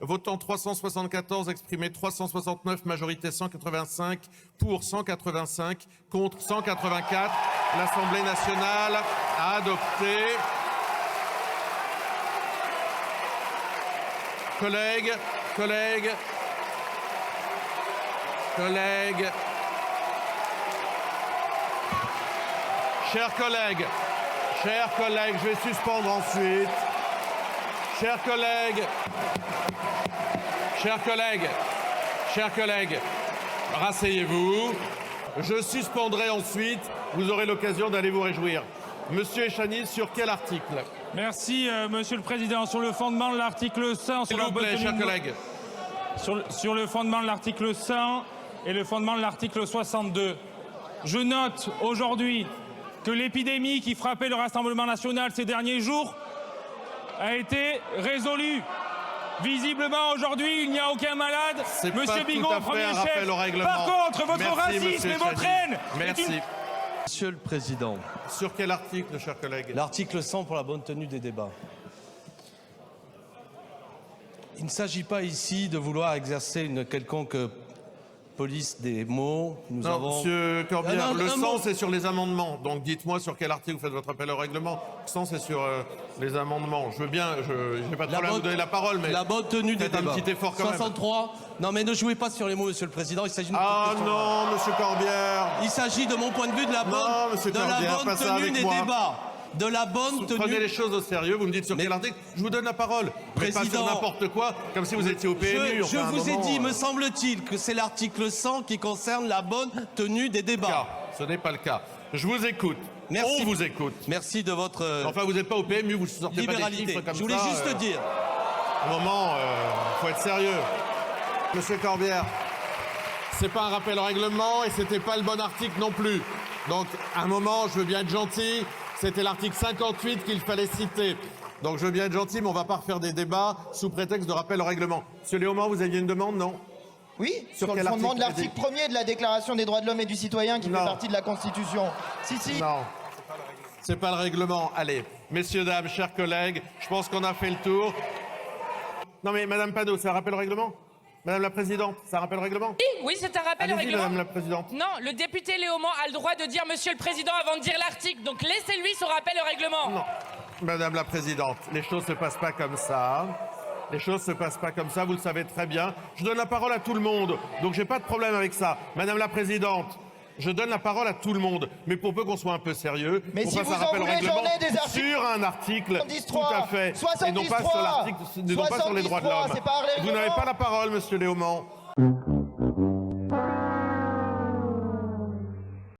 Votant 374, exprimé 369, majorité 185, pour 185, contre 184. L'Assemblée nationale a adopté. Collègues, chers collègues, je vais suspendre ensuite. Chers collègues, rasseyez-vous. Je suspendrai ensuite. Vous aurez l'occasion d'aller vous réjouir. Monsieur Echaniz, sur quel article? Merci, Monsieur le Président. Sur le fondement de l'article 100... S'il vous plaît, chers collègues. Sur le fondement de l'article 100 et le fondement de l'article 62, je note aujourd'hui que l'épidémie qui frappait le Rassemblement national ces derniers jours a été résolue. Visiblement, aujourd'hui, il n'y a aucun malade. Monsieur Bigot, premier chef. Par contre, votre racisme et votre haine... Merci. Monsieur le Président. Sur quel article, chers collègues? L'article 100 pour la bonne tenue des débats. Il ne s'agit pas ici de vouloir exercer une quelconque police des mots. Monsieur Corbière, le 100 c'est sur les amendements. Donc dites-moi sur quel article vous faites votre appel au règlement. Le 100 c'est sur les amendements. Je veux bien, je n'ai pas de problème à vous donner la parole, mais la bonne tenue des débats. Un petit effort quand 63. même. Non mais ne jouez pas sur les mots, Monsieur le Président. Il s'agit non, Monsieur Corbière. Il s'agit de mon point de vue de la bonne tenue des débats. De la bonne tenue. Prenez les choses au sérieux, vous me dites sur quel article, je vous donne la parole. Président, pas sur n'importe quoi, comme si vous étiez au PMU. Je vous ai dit, me semble-t-il, que c'est l'article 100 qui concerne la bonne tenue des débats. Ce n'est pas le cas. Je vous écoute. Merci. On vous écoute. Merci de votre enfin, vous n'êtes pas au PMU, vous sortez libéralité. Pas des chiffres comme ça. Je voulais juste dire. À un moment, il faut être sérieux. Monsieur Corbière, c'est pas un rappel au règlement et c'était pas le bon article non plus. Donc, à un moment, je veux bien être gentil. C'était l'article 58 qu'il fallait citer. Donc je veux bien être gentil, mais on ne va pas refaire des débats sous prétexte de rappel au règlement. Monsieur Léaumont, vous aviez une demande, non? Oui, sur le fondement de l'article 1er de la Déclaration des droits de l'homme et du citoyen qui fait partie de la Constitution. Si. Non, c'est pas le règlement. Allez, messieurs, dames, chers collègues, je pense qu'on a fait le tour. Non mais Madame Panot, c'est un rappel au règlement? Madame la Présidente, c'est un rappel au règlement? Oui, c'est un rappel au règlement. Madame la Présidente. Non, le député Léaumont a le droit de dire Monsieur le Président avant de dire l'article, donc laissez-lui son rappel au règlement. Non, Madame la Présidente, les choses ne se passent pas comme ça. Les choses ne se passent pas comme ça, vous le savez très bien. Je donne la parole à tout le monde, donc j'ai pas de problème avec ça. Madame la Présidente, je donne la parole à tout le monde, mais pour peu qu'on soit un peu sérieux, mais on si fasse vous un rappel au règlement sur un article, 73, tout à fait, 73, et non pas sur l'article, non pas sur les droits de l'homme. Vous n'avez pas la parole, Monsieur Léaumont.